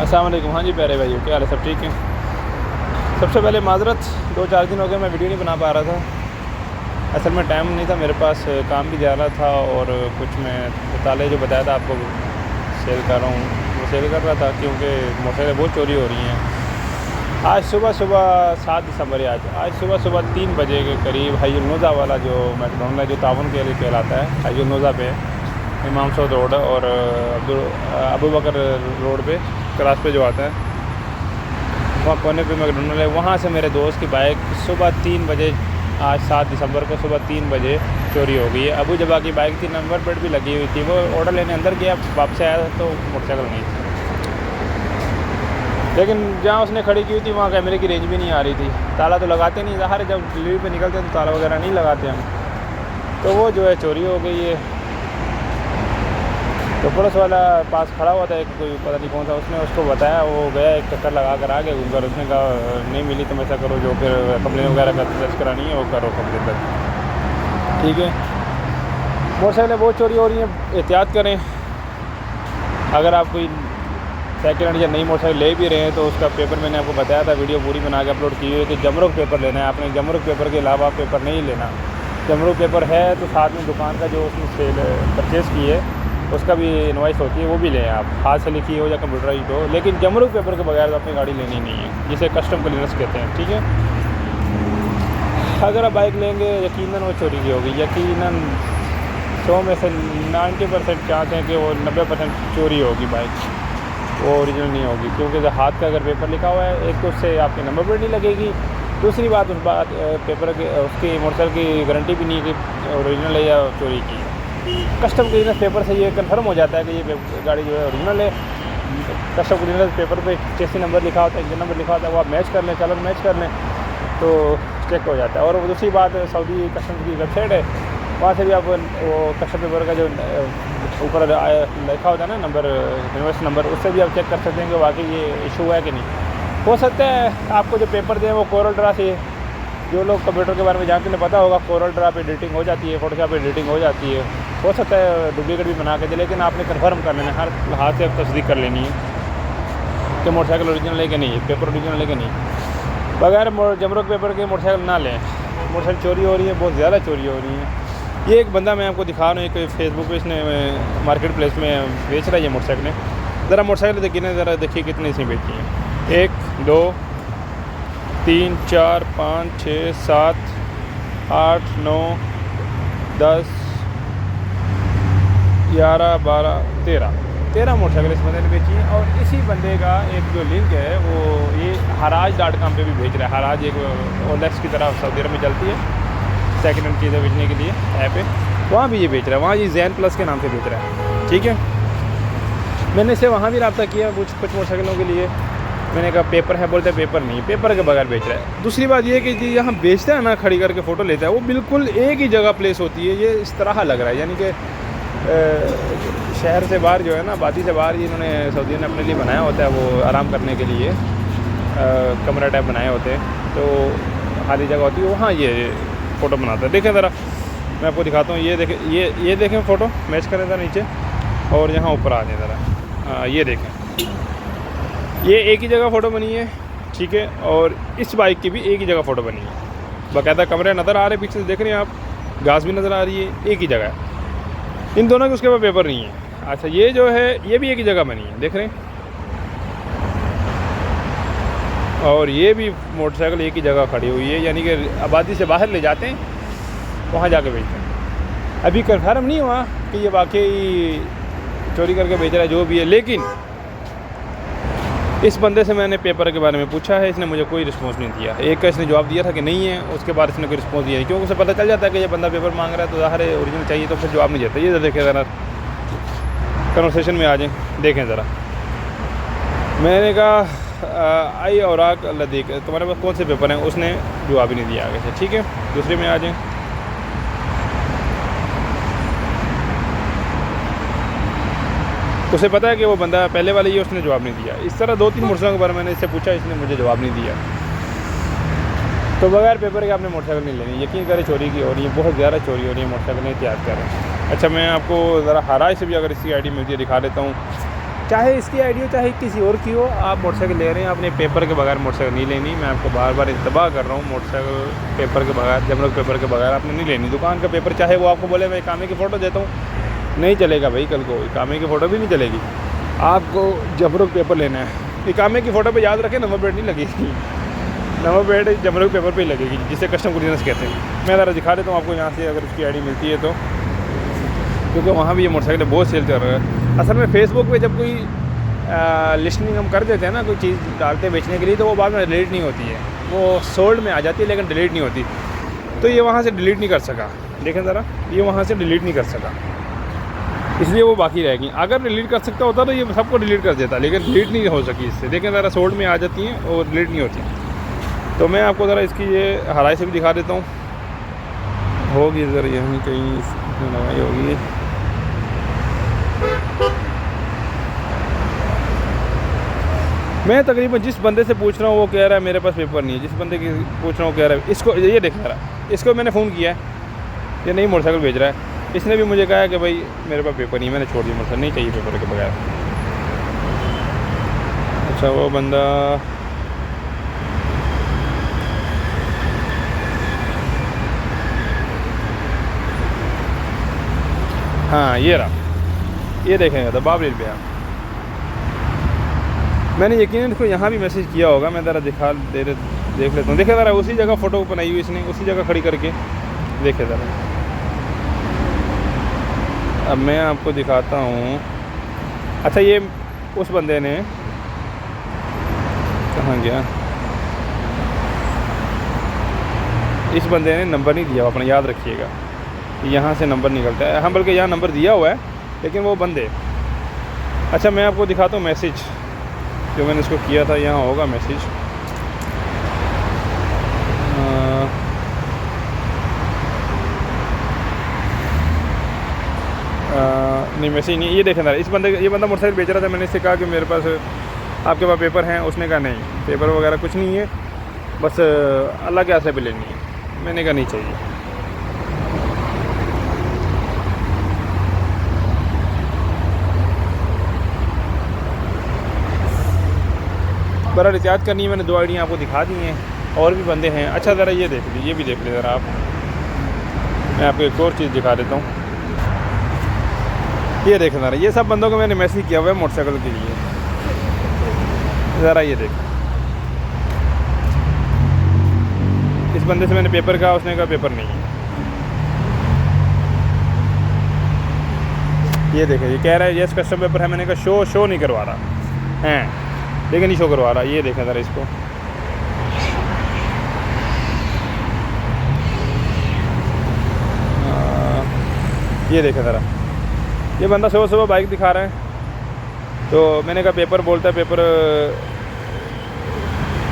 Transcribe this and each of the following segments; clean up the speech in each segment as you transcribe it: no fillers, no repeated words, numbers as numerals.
अस्सलाम वालेकुम। हाँ जी प्यारे भाइयों, क्या हाल है? सब ठीक है? सबसे पहले माज़रत, 2-4 दिन हो गए मैं वीडियो नहीं बना पा रहा था। असल में टाइम नहीं था मेरे पास, काम भी ज़्यादा था और कुछ मैं ताले जो बताया था आपको सेल कर रहा हूँ वो सेल कर रहा था, क्योंकि मोटरसाइकिलें बहुत चोरी हो रही हैं। आज सुबह 7 दिसंबर है। आज सुबह 3 बजे के करीब हाईजुलनोज़ा वाला जो मैकडोनल्ड है, जो तावन के लिए कहलाता है, हाईजुलनोज़ा पे इमाम सऊद रोड और अबू बकर रोड पे क्रास पे जो आता है वहाँ कोने पे मैकडोनल्ड है। वहाँ से मेरे दोस्त की बाइक सुबह 3 बजे, आज 7 दिसंबर को सुबह 3 बजे चोरी हो गई है। अबू जबा की बाइक थी, नंबर प्लेट भी लगी हुई थी। वो ऑर्डर लेने अंदर गया, वापस आया तो मोटरसाइकिल नहीं थी। लेकिन जहाँ उसने खड़ी की हुई थी वहाँ कैमरे की रेंज भी नहीं आ रही थी। ताला तो लगाते नहीं, ज़ाहिर है जब डिलीवरी पे निकलते हैं तो ताला वगैरह नहीं लगाते हम। तो वो जो है चोरी हो गई है। तो पुलिस वाला पास खड़ा हुआ था, एक कोई पता नहीं कौन सा, उसने उसको बताया। वो गया, एक चक्कर लगा कर आ गया घूमकर। उसने कहा नहीं मिली तो ऐसा करो, जो फिर कंप्लेन वगैरह का दर्ज करानी है वो करो कंप्लेन दर्ज, ठीक है। मोटरसाइकिलें बहुत चोरी हो रही हैं, एहतियात करें। अगर आप कोई सेकेंड हैंड या नई मोटरसाइकिल ले भी रहे हैं तो उसका पेपर मैंने आपको बताया था, वीडियो पूरी बना के अपलोड की हुई है कि जमरुक पेपर लेना है आपने। जमरुक पेपर के अलावा पेपर नहीं लेना। जमरुक पेपर है तो साथ में दुकान का जो उसने सेल परचेज़ की है उसका भी इनवॉइस होती है, वो भी लें आप, हाथ से लिखी हो या कंप्यूटराइज्ड हो। लेकिन जमरुक पेपर के बगैर तो अपनी गाड़ी लेनी नहीं है, जिसे कस्टम क्लीयरेंस कहते हैं, ठीक है। अगर आप बाइक लेंगे यकीनन वो चोरी की होगी। यकीनन 100 में से 90% चांस है कि वो 90% चोरी होगी बाइक, वो ओरिजिनल नहीं होगी। क्योंकि हाथ का अगर पेपर लिखा हुआ है, एक तो उससे आपकी नंबर प्लेट नहीं लगेगी, दूसरी बात उस बात पेपर के उसकी मोटरसाइकिल की गारंटी भी नहीं है कि ओरिजिनल है या चोरी की है। कस्टम क्लीयरेंस पेपर से ये कंफर्म हो जाता है कि ये गाड़ी जो है ओरिजिनल है। कस्टम क्लीयरेंस पेपर पे चेसी नंबर लिखा होता है, इंजन नंबर लिखा होता है, वो आप मैच कर लें, कलर मैच कर लें तो चेक हो जाता है। और दूसरी बात, सऊदी कस्टम की वेबसाइट है, वहाँ से भी आप वो कस्टम पेपर का जो ऊपर लिखा होता है ना नंबर, इनवॉइस नंबर, उससे भी आप चेक कर सकते हैं कि वाकई ये इशू है कि नहीं। हो सकता है आपको जो पेपर दें वो कोरल ड्रा से, जो लोग कंप्यूटर के बारे में जानते हैं पता होगा, कोरल ड्रा पे एडिटिंग हो जाती है, फोटोशॉप एडिटिंग हो जाती है। हो सकता है डुप्लीकेट भी बना के दे, लेकिन आपने कन्फर्म कर लेना है, हर हाथ से तस्दीक कर लेनी है कि मोटरसाइकिल ओरिजिनल है कि नहीं, पेपर ओरिजिनल है कि नहीं। बगैर जमरुक पेपर के मोटरसाइकिल ना लें। मोटरसाइकिल चोरी हो रही है, बहुत ज़्यादा चोरी हो रही है। ये एक बंदा मैं आपको दिखा रहा हूँ, एक फेसबुक पे इसने मार्केट प्लेस में बेच रहा है ये मोटरसाइकिलें। ज़रा मोटरसाइकिल देखिए ना, ज़रा देखिए कितनी इसने बेची हैं। 1 2 3 4 5 6 7 8 9 10 11 12 13 मोटरसाइकिल इस बंदे ने बेची हैं। और इसी बंदे का एक जो लिंक है वो ये haraaj.com पे भी भेज रहा है। हराज एक OLX की तरह सऊदी अरब में चलती है सेकेंड हैंड चीज़ें बेचने के लिए ऐप है, वहाँ भी ये बेच रहा है। वहाँ ये जैन प्लस के नाम से बेच रहा है, ठीक है। मैंने इससे वहाँ भी रब्ता किया कुछ मोटरसाइकिलों के लिए। मैंने कहा पेपर है, बोलते पेपर नहीं, पेपर के बगैर बेच रहा है। दूसरी बात ये कि जी यहाँ बेचता है ना, खड़ी करके फ़ोटो लेता है, वो बिल्कुल एक ही जगह प्लेस होती है। ये इस तरह लग रहा है यानी कि शहर से बाहर जो है ना, आबादी से बाहर, इन्होंने सऊदी ने अपने लिए बनाया होता है वो आराम करने के लिए, कमरा टाइप बनाए होते हैं, तो खाली जगह होती है, वहाँ ये फ़ोटो बनाता है। देखें ज़रा, मैं आपको दिखाता हूँ। ये देखें, ये देखें फ़ोटो मैच करें ज़रा नीचे, और यहाँ ऊपर आ जाए ज़रा, ये देखें, ये एक ही जगह फ़ोटो बनी है, ठीक है। और इस बाइक की भी एक ही जगह फ़ोटो बनी है, बाकायदा कमरे नज़र आ रहे हैं, पीछे से देख रहे हैं आप, घास भी नज़र आ रही है, एक ही जगह है। इन दोनों के उसके बाद पेपर नहीं है। अच्छा, ये जो है ये भी एक ही जगह बनी है, देख रहे हैं। और ये भी मोटरसाइकिल एक ही जगह खड़ी हुई है, यानी कि आबादी से बाहर ले जाते हैं, वहाँ जाके बेचते हैं। अभी कन्फर्म नहीं हुआ कि ये वाकई चोरी करके बेच रहा है, जो भी है। लेकिन इस बंदे से मैंने पेपर के बारे में पूछा है, इसने मुझे कोई रिस्पॉन्स नहीं दिया। एक का इसने जवाब दिया था कि नहीं है, उसके बाद इसने कोई रिस्पॉन्स दिया नहीं, क्योंकि उसे पता चल जाता है कि ये बंदा पेपर मांग रहा है तो ज़ाहिर है ओरिजिनल चाहिए, तो फिर जवाब नहीं देता। ये देखें ज़रा, कन्वर्सेशन में आ जाएं, देखें ज़रा। मैंने कहा आई और लदीक, तुम्हारे पास कौन से पेपर हैं? उसने जवाब ही नहीं दिया आगे से, ठीक है। दूसरे में आ जाएँ, उसे पता है कि वो बंदा पहले वाला ही है, उसने जवाब नहीं दिया। इस तरह 2-3 मोटरसाइकिल के बारे में मैंने इससे पूछा, इसने मुझे जवाब नहीं दिया। तो बगैर पेपर के आपने मोटरसाइकिल नहीं लेनी। यकीन करें चोरी की हो रही है, बहुत ज़्यादा चोरी हो रही है मोटरसाइकिल, एहतियात करें। अच्छा, मैं आपको ज़रा हराज से भी अगर इसकी आईडी मिलती है दिखा देता हूँ, चाहे इसकी आईडी हो चाहे किसी और की हो, आप मोटरसाइकिल ले रहे हैं, अपने पेपर के बगैर मोटरसाइकिल नहीं लेनी। मैं आपको बार बार इंतबाह कर रहा हूँ, मोटरसाइकिल पेपर के बगैर, जमरुक पेपर के बगैर आपने नहीं लेनी। दुकान का पेपर चाहे वो आपको बोले मैं इकामे की फ़ोटो देता हूँ, नहीं चलेगा भाई, कल को इकामे की फ़ोटो भी नहीं चलेगी। आपको जमरुक पेपर लेना है। इकामे की फ़ोटो पर याद रखें नंबर प्लेट नहीं लगेगी, नंबर प्लेट जमरुक पेपर पर ही लगेगी, जिसे कस्टम क्लियरेंस कहते हैं। मैं ज़रा दिखा देता हूँ आपको यहाँ से, अगर उसकी आईडी मिलती है तो, क्योंकि वहाँ भी ये मोटरसाइकिल बहुत सेल कर रहा है। असल में फेसबुक पे जब कोई लिस्टिंग हम कर देते हैं ना, कोई चीज़ डालते हैं बेचने के लिए, तो वो बाद में डिलीट नहीं होती है, वो सोल्ड में आ जाती है लेकिन डिलीट नहीं होती। तो ये वहाँ से डिलीट नहीं कर सका, देखें ज़रा, ये वहाँ से डिलीट नहीं कर सका, इसलिए वो बाकी रहेगी। अगर डिलीट कर सकता होता तो ये सबको डिलीट कर देता, लेकिन डिलीट नहीं हो सकी इससे। देखें ज़रा, सोल्ड में आ जाती हैं और डिलीट नहीं होती। तो मैं आपको ज़रा इसकी ये हराई से भी दिखा देता हूँ, होगी ज़रा यहीं कहीं लगाई होगी। मैं तकरीबन जिस बंदे से पूछ रहा हूँ वो कह रहा है मेरे पास पेपर नहीं है, जिस बंदे की पूछ रहा हूँ कह रहा है इसको, ये देख रहा, इसको मैंने फ़ोन किया है, ये नहीं मोटरसाइकिल भेज रहा है। इसने भी मुझे कहा है कि भाई मेरे पास पेपर नहीं है, मैंने छोड़ दिया, मोटरसाइकिल नहीं चाहिए पेपर के बगैर। अच्छा, वो बंदा हाँ ये रहा, ये देखेंगे तो बाबरील पे मैंने यकीनन इसको यहाँ भी मैसेज किया होगा। मैं ज़रा देख लेता हूँ। देखे ज़रा, उसी जगह फ़ोटो बनाई हुई इसने, उसी जगह खड़ी करके, देखे ज़रा। अब मैं आपको दिखाता हूँ। अच्छा, ये उस बंदे ने कहाँ गया, इस बंदे ने नंबर नहीं दिया अपना, याद रखिएगा, यहाँ से नंबर निकलता है। हाँ, बल्कि यहाँ नंबर दिया हुआ है लेकिन वो बंदे। अच्छा, मैं आपको दिखाता हूँ मैसेज जो मैंने इसको किया था, यहाँ होगा मैसेज। नहीं, मैसेज नहीं, ये देखें ना, इस बंदे, ये बंदा मोटरसाइकिल बेच रहा था। मैंने इससे कहा कि मेरे पास, आपके पास पेपर हैं? उसने कहा नहीं, पेपर वगैरह कुछ नहीं है, बस अल्लाह के आसरे पे लेनी है। मैंने कहा नहीं चाहिए। बड़ा रिचार्ज करनी है, मैंने 2 आईडियाँ आपको दिखा दी हैं, और भी बंदे हैं। अच्छा, ज़रा ये देख लीजिए, ये भी देख लीजिए ज़रा आप। मैं आपको एक और चीज़ दिखा देता हूँ, ये देखें ज़रा, ये सब बंदों को मैंने मैसेज किया हुआ है मोटरसाइकिल के लिए। ज़रा ये देख, इस बंदे से मैंने पेपर कहा, उसने कहा पेपर नहीं है। ये देखें, ये कह रहा है यस कस्टम पेपर है, मैंने कहा शो नहीं करवा रहा है, लेकिन नहीं शो करवा रहा। ये देखें ज़रा इसको, ये देखें ज़रा, ये बंदा सुबह बाइक दिखा रहा है। तो मैंने कहा पेपर, बोलता है पेपर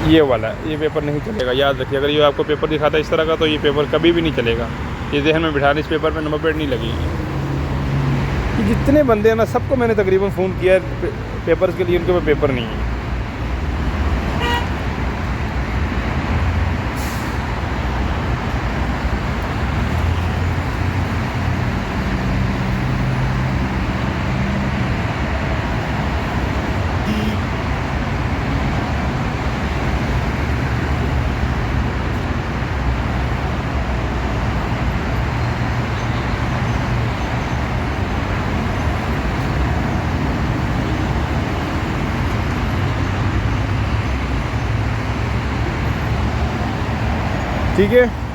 ये वाला है, ये पेपर नहीं चलेगा, याद रखिए। अगर ये आपको पेपर दिखाता है इस तरह का, तो ये पेपर कभी भी नहीं चलेगा। ये जहन में बिठा, इस पेपर पे नंबर प्लेट नहीं लगेगी। जितने बंदे हैं ना, सबको मैंने तकरीबन फ़ोन किया है पेपर्स के लिए, उनके पास पेपर नहीं है। ठीक है।